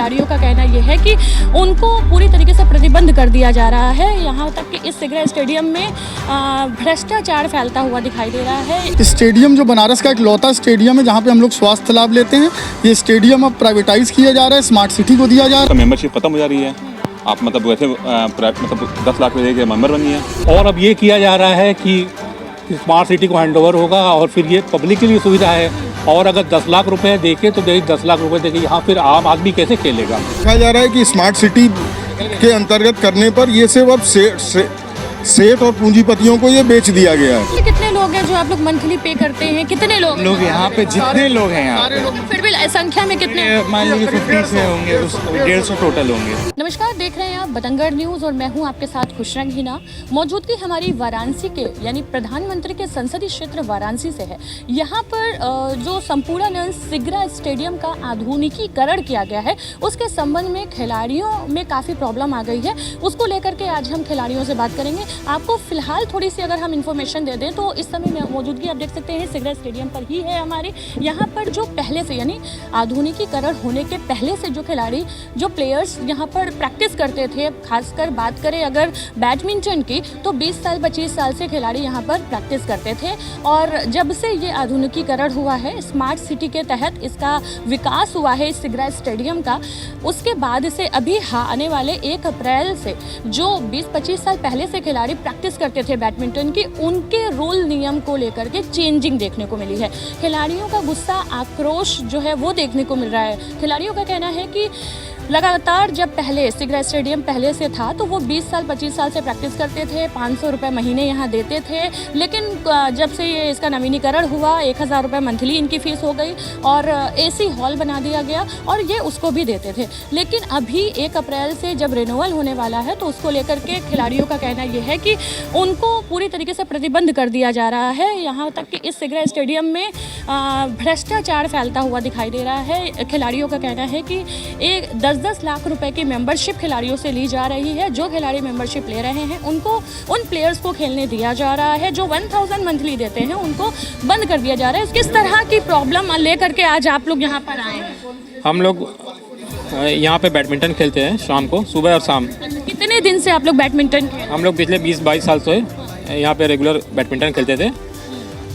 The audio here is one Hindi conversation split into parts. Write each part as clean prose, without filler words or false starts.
खिलाड़ियों का कहना यह है कि उनको पूरी तरीके से प्रतिबंध कर दिया जा रहा है। यहाँ तक कि इस सिगरा स्टेडियम में भ्रष्टाचार फैलता हुआ दिखाई दे रहा है। स्टेडियम जो बनारस का इकलौता स्टेडियम है जहाँ पे हम लोग स्वास्थ्य लाभ लेते हैं, ये स्टेडियम अब प्राइवेटाइज किया जा रहा है, स्मार्ट सिटी को दिया जा रहा है। मेंबरशिप खत्म हो जा रही है, आप मतलब वैसे मतलब 10 लाख रुपए के मेंबर बनिए। और अब ये किया जा रहा है कि स्मार्ट सिटी को हैंड ओवर होगा और फिर ये पब्लिक के लिए सुविधा है। और अगर 10 लाख रुपए देके तो 10 लाख रुपए देके यहाँ फिर आम आदमी कैसे खेलेगा। कहा जा रहा है कि स्मार्ट सिटी के अंतर्गत करने पर ये सिर्फ अब सेठ और पूंजीपतियों को ये बेच दिया गया है। कितने लोग हैं जो आप लोग मंथली पे करते हैं? कितने लोग यहाँ पे जितने लोग हैं यहाँ पे फिर भी संख्या में कितने? मान लीजिए 50 से होंगे, 150 टोटल होंगे। नमस्कार, देख रहे हैं आप बतंगड़ न्यूज और मैं हूं आपके साथ खुशरंग हिना। मौजूदगी हमारी वाराणसी के यानी प्रधानमंत्री के संसदीय क्षेत्र वाराणसी से है। यहाँ पर जो संपूर्ण सिगरा स्टेडियम का आधुनिकीकरण किया गया है उसके संबंध में खिलाड़ियों में काफ़ी प्रॉब्लम आ गई है। उसको लेकर के आज हम खिलाड़ियों से बात करेंगे। आपको फिलहाल थोड़ी सी अगर हम इन्फॉर्मेशन दे दें तो इस समय मौजूदगी आप देख सकते हैं सिगरा स्टेडियम पर ही है हमारे। यहाँ पर जो पहले से यानी आधुनिकीकरण होने के पहले से जो खिलाड़ी जो प्लेयर्स यहाँ पर प्रैक्टिस करते थे, खासकर बात करें अगर बैडमिंटन की तो 20 साल 25 साल से खिलाड़ी यहाँ पर प्रैक्टिस करते थे। और जब से ये आधुनिकीकरण हुआ है, स्मार्ट सिटी के तहत इसका विकास हुआ है इस सिगरा स्टेडियम का, उसके बाद से अभी आने वाले 1 अप्रैल से जो 20-25 साल पहले से खिलाड़ी प्रैक्टिस करते थे बैडमिंटन की, उनके रूल नियम को लेकर के चेंजिंग देखने को मिली है। खिलाड़ियों का गुस्सा, आक्रोश जो है वो देखने को मिल रहा है। खिलाड़ियों का कहना है कि लगातार जब पहले सिगरा स्टेडियम पहले से था तो वो 20 साल 25 साल से प्रैक्टिस करते थे, 500 रुपये महीने यहाँ देते थे। लेकिन जब से ये इसका नवीनीकरण हुआ 1000 रुपये मंथली इनकी फ़ीस हो गई और एसी हॉल बना दिया गया और ये उसको भी देते थे। लेकिन अभी 1 अप्रैल से जब रिन्यूअल होने वाला है तो उसको लेकर के खिलाड़ियों का कहना ये है कि उनको पूरी तरीके से प्रतिबंध कर दिया जा रहा है। यहाँ तक कि इस सिगरा स्टेडियम में भ्रष्टाचार फैलता हुआ दिखाई दे रहा है। खिलाड़ियों का कहना है कि 10 लाख रुपए की मेंबरशिप खिलाड़ियों से ली जा रही है। जो खिलाड़ी मेंबरशिप ले रहे हैं उनको, उन प्लेयर्स को खेलने दिया जा रहा है। जो 1000 मंथली देते हैं उनको बंद कर दिया जा रहा है। किस तरह की प्रॉब्लम लेकर के आज आप लोग यहाँ पर आए हैं? हम लोग यहाँ पे बैडमिंटन खेलते हैं शाम को, सुबह और शाम। कितने दिन से आप लोग बैडमिंटन खेल? हम लोग पिछले 20-22 साल से यहाँ पे रेगुलर बैडमिंटन खेलते थे।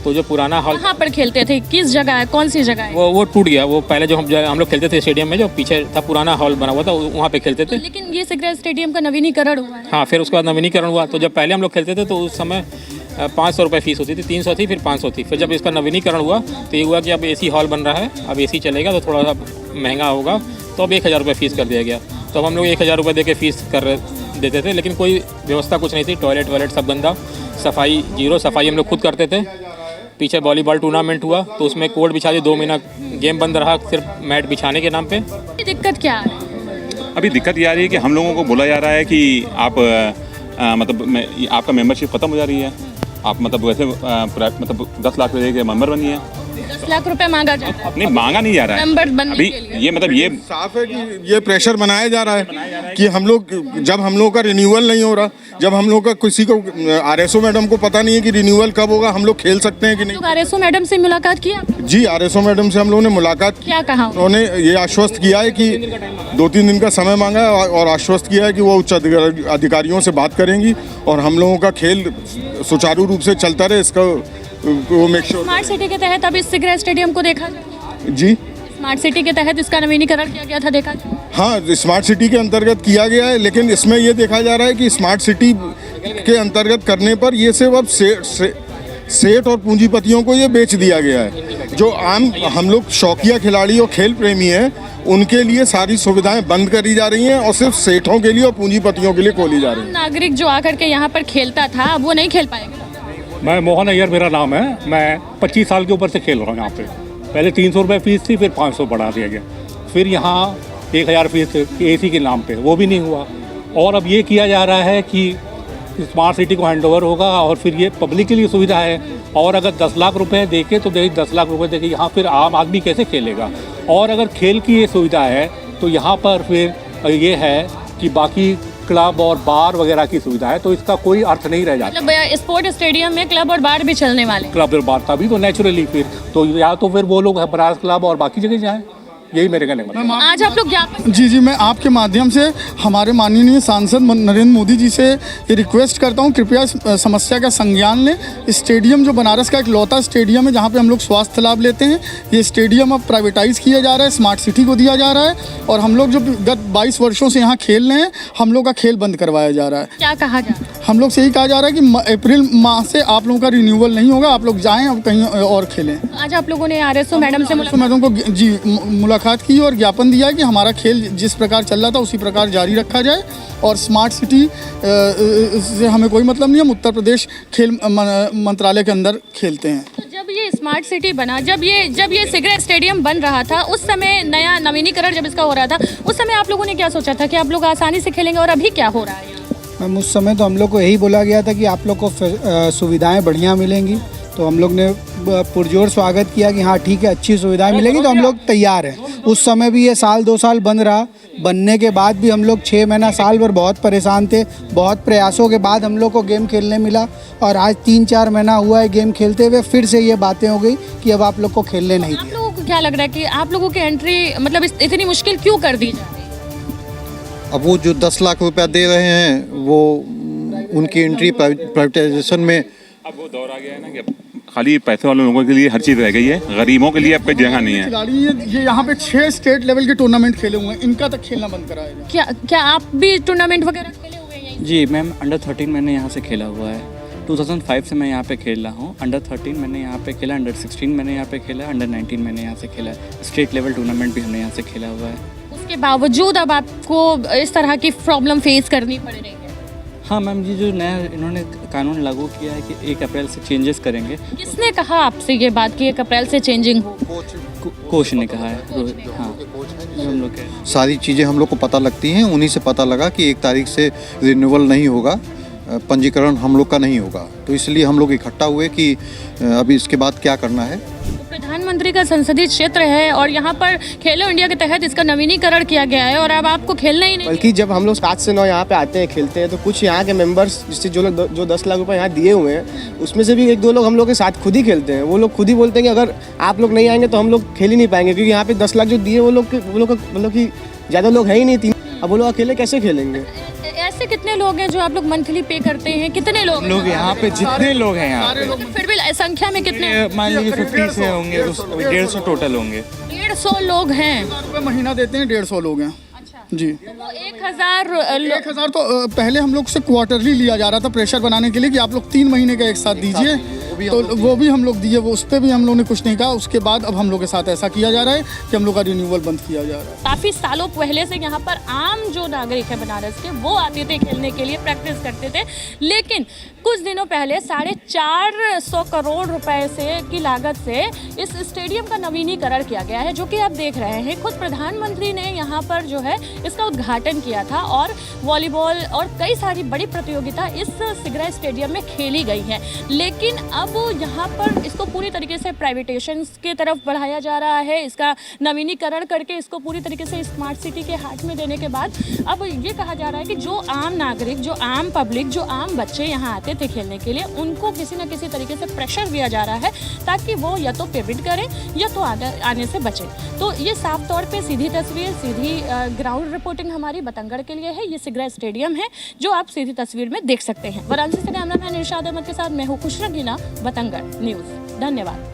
तो जो पुराना हॉल कहाँ पर खेलते थे? किस जगह है? कौन सी जगह है? वो टूट गया। वो पहले जो हम लोग खेलते थे स्टेडियम में, जो पीछे था पुराना हॉल बना हुआ था, वहाँ पे खेलते थे। लेकिन ये सिगरा स्टेडियम का नवीनीकरण हुआ है। हाँ, फिर उसके बाद नवीनीकरण हुआ। तो जब पहले हम लोग खेलते थे तो उस समय 500 रुपये फीस होती थी, 300 थी, फिर 500 थी। फिर जब इसका नवीनीकरण हुआ तो ये हुआ कि अब एसी हॉल बन रहा है, अब एसी चलेगा तो थोड़ा सा महंगा होगा, तो अब 1000 रुपये फ़ीस कर दिया गया। तो अब हम लोग 1000 रुपये दे के फ़ीस कर देते थे, लेकिन कोई व्यवस्था कुछ नहीं थी। टॉयलेट सब गंदा, सफाई जीरो। सफाई हम लोग खुद करते थे। पीछे वॉलीबॉल टूर्नामेंट हुआ तो उसमें कोर्ट बिछा दिए, 2 महीना गेम बंद रहा सिर्फ मैट बिछाने के नाम पे। दिक्कत क्या है? अभी दिक्कत ये आ रही है कि हम लोगों को बोला जा रहा है कि आप मतलब आपका मेंबरशिप खत्म हो जा रही है, आप मतलब वैसे मतलब 10 लाख रुपए के मेंबर बनिए। 10 लाख रुपए मांगा जा रहा है? नहीं, मांगा नहीं जा रहा है अभी। ये मतलब ये साफ है कि ये प्रेशर बनाया जा रहा है कि हम लोग, जब हम लोग का रिन्यूअल नहीं हो रहा, जब हम लोग का किसी को आरएसओ मैडम को पता नहीं है कि रिन्यूअल कब होगा, हम लोग खेल सकते हैं कि नहीं। आरएसओ मैडम से मुलाकात किया? जी, आरएसओ मैडम से हम लोगों ने मुलाकात की। क्या कहा? उन्होंने ये आश्वस्त किया है कि 2-3 दिन का समय मांगा है और आश्वस्त किया है कि वो उच्च अधिकारियों से बात करेंगी और हम लोगों का खेल सुचारू रूप से चलता रहे, इसका वो मेक श्योर। स्मार्ट सिटी के तहत अब इस सिगरा स्टेडियम को देखा जाए? जी, स्मार्ट सिटी के तहत इसका नवीनीकरण किया गया था, देखा जाए? हाँ, स्मार्ट सिटी के अंतर्गत किया गया है, लेकिन इसमें ये देखा जा रहा है कि स्मार्ट सिटी के अंतर्गत करने पर ये सिर्फ अब सेठ और पूंजीपतियों को ये बेच दिया गया है। जो आम हम लोग शौकिया खिलाड़ी और खेल प्रेमी हैं, उनके लिए सारी सुविधाएं बंद करी जा रही हैं और सिर्फ सेठों के लिए और पूंजीपतियों के लिए खोली जा रही है। नागरिक जो आकर के यहाँ पर खेलता था अब वो नहीं खेल पाएगा। मैं मोहन अय्यर मेरा नाम है। मैं 25 साल के ऊपर से खेल रहा हूँ यहाँ पे। पहले 300 रुपये फ़ीस थी, फिर 500 बढ़ा दिया गया। फिर यहाँ 1000 फीस एसी के नाम पे, वो भी नहीं हुआ। और अब ये किया जा रहा है कि स्मार्ट सिटी को हैंड ओवर होगा और फिर ये पब्लिक के लिए सुविधा है। और अगर 10 लाख रुपए देके तो 10 लाख रुपए देके यहाँ फिर आम आदमी कैसे खेलेगा। और अगर खेल की ये सुविधा है तो यहाँ पर फिर ये है कि बाकी क्लब और बार वगैरह की सुविधा है, तो इसका कोई अर्थ नहीं रह जाता। मतलब स्पोर्ट स्टेडियम में क्लब और बार भी चलने वाले? क्लब और बार तभी तो नेचुरली फिर तो या तो फिर वो लोग बनारस क्लब और बाकी जगह जाएं, यही मेरे कहने का मतलब। आज आप लोग ज्ञापन जी मैं आपके माध्यम से हमारे माननीय सांसद नरेंद्र मोदी जी से ये रिक्वेस्ट करता हूँ, कृपया इस समस्या का संज्ञान लें। स्टेडियम जो बनारस का इकलौता स्टेडियम है जहाँ पे हम लोग स्वास्थ्य लाभ लेते हैं, ये स्टेडियम अब प्राइवेटाइज किया जा रहा है, स्मार्ट सिटी को दिया जा रहा है और हम लोग जो गत 22 वर्षों से यहाँ खेल रहे हैं, हम लोग का खेल बंद करवाया जा रहा है। क्या कहा जा रहा है? हम लोग से यही कहा जा रहा है कि अप्रैल माह से आप लोगों का रिन्यूअल नहीं होगा, आप लोग जाएँ अब कहीं और खेलें। आज आप लोगों ने आरएसओ मैडम से तो मैडम को जी मुलाकात की और ज्ञापन दिया कि हमारा खेल जिस प्रकार चल रहा था उसी प्रकार जारी रखा जाए और स्मार्ट सिटी से हमें कोई मतलब नहीं, हम उत्तर प्रदेश खेल मंत्रालय के अंदर खेलते हैं। तो जब ये स्मार्ट सिटी बना, जब ये सिगरेट स्टेडियम बन रहा था, उस समय नया नवीनीकरण जब इसका हो रहा था, उस समय आप लोगों ने क्या सोचा था कि आप लोग आसानी से खेलेंगे और अभी क्या हो रहा है यहाँ? मैम उस समय तो हम लोग को यही बोला गया था कि आप लोग को सुविधाएं बढ़िया मिलेंगी, तो हम लोग ने पुरजोर स्वागत किया कि हाँ ठीक है, अच्छी सुविधाएं मिलेंगी, तो हम लोग तैयार हैं। उस समय भी ये साल 2 साल बंद रहा, बनने के बाद भी हम लोग 6 महीना साल भर बहुत परेशान थे। बहुत प्रयासों के बाद हम लोग को गेम खेलने मिला और आज 3-4 महीना हुआ है गेम खेलते हुए, फिर से ये बातें हो गई कि अब आप लोग को खेलने नहीं आप दिया। लोगों को क्या लग रहा है कि आप लोगों की एंट्री मतलब इतनी मुश्किल क्यों कर दी जा रही है? अब वो जो 10 लाख रुपया दे रहे हैं वो उनकी एंट्री प्राइवेटाइजेशन में। अब वो दौर आ गया है ना कि अब खाली पैसे वाले लोगों के लिए हर चीज़ रह गई है, गरीबों के लिए अब कोई जगह नहीं है। खिलाड़ी ये यहाँ पे 6 स्टेट लेवल के टूर्नामेंट खेले हुए हैं, इनका तक खेलना बंद कराया जाए। क्या आप भी टूर्नामेंट वगैरह खेले हुए हैं यहीं? जी मैम, अंडर 13 मैंने यहाँ से खेला हुआ है। 2005 से मैं यहाँ पे खेल रहा हूँ। अंडर 13 मैंने यहाँ पे खेला, अंडर 16 मैंने यहाँ पे खेला, अंडर 19 मैंने यहाँ से खेला है। स्टेट लेवल टूर्नामेंट भी हमने यहाँ से खेला हुआ है। उसके बावजूद अब आपको इस तरह की प्रॉब्लम फेस करनी पड़ रही है। हाँ मैम जी, जो नया इन्होंने कानून लागू किया है कि 1 अप्रैल से चेंजेस करेंगे। किसने कहा आपसे ये बात कि 1 अप्रैल से चेंजिंग हो? कोच ने कहा है। हाँ, हम लोग के सारी चीज़ें हम लोग को पता लगती हैं, उन्हीं से पता लगा कि 1 तारीख से रिन्यूअल नहीं होगा, पंजीकरण हम लोग का नहीं होगा, तो इसलिए हम लोग इकट्ठा हुए कि अभी इसके बाद क्या करना है। प्रधानमंत्री का संसदीय क्षेत्र है और यहाँ पर खेलो इंडिया के तहत इसका नवीनीकरण किया गया है और अब आपको खेलना ही नहीं। बल्कि जब हम लोग 7 से 9 यहाँ पे आते हैं खेलते हैं तो कुछ यहाँ के मेंबर्स जिससे जो 10 लाख रुपए यहाँ दिए हुए हैं, उसमें से भी 1-2 लोग हम लोग के साथ खुद ही खेलते हैं। वो लोग खुद ही बोलते हैं कि अगर आप लोग नहीं आएंगे तो हम लोग खेल ही नहीं पाएंगे, क्योंकि यहाँ पे 10 लाख जो दिए वो लोग मतलब कि ज़्यादा लोग हैं ही नहीं, 3। अब वो लोग अकेले कैसे खेलेंगे? ऐसे कितने लोग हैं जो आप लोग मंथली पे करते हैं? कितने लोग यहाँ पे जितने लोग हैं यहाँ पे, फिर भी संख्या में कितने? मान लीजिए 50 से होंगे, 150 टोटल होंगे। 150 लोग हैं। ₹1000 महीना देते हैं, 150 लोग हैं जी। तो 1000 1000 तो पहले हम लोग से क्वार्टरली लिया जा रहा था प्रेशर बनाने के लिए कि आप लोग 3 महीने का एक साथ दीजिए, तो वो भी हम लोग दिए, वो उस पर भी हम लोग ने कुछ नहीं कहा। उसके बाद अब हम लोग के साथ ऐसा किया जा रहा है कि हम लोग का रिन्यूअल बंद किया जा रहा है। काफ़ी सालों पहले से यहाँ पर आम जो नागरिक है बनारस के, वो आते थे खेलने के लिए, प्रैक्टिस करते थे। लेकिन कुछ दिनों पहले 450 करोड़ रुपए की लागत से इस स्टेडियम का नवीनीकरण किया गया है, जो कि आप देख रहे हैं। खुद प्रधानमंत्री ने यहाँ पर जो है इसका उद्घाटन किया था और वॉलीबॉल और कई सारी बड़ी प्रतियोगिता इस सिगरा स्टेडियम में खेली गई हैं। लेकिन अब यहाँ पर इसको पूरी तरीके से प्राइवेटेशन की तरफ बढ़ाया जा रहा है। इसका नवीनीकरण करके इसको पूरी तरीके से स्मार्ट सिटी के हाथ में देने के बाद अब ये कहा जा रहा है कि जो आम नागरिक, जो आम पब्लिक, जो आम बच्चे यहाँ आते थे खेलने के लिए, उनको किसी न किसी तरीके से प्रेशर दिया जा रहा है ताकि वो या तो पेमेंट करें या तो आने से बचें। तो ये साफ तौर पे सीधी तस्वीर, सीधी ग्राउंड रिपोर्टिंग हमारी बतंगड़ के लिए है। ये सिगरा स्टेडियम है जो आप सीधी तस्वीर में देख सकते हैं। वाराणसी से कैमरामैन इरशाद अहमद के साथ मैं हूँ खुशरंगीना, बतंगड़ न्यूज़। धन्यवाद।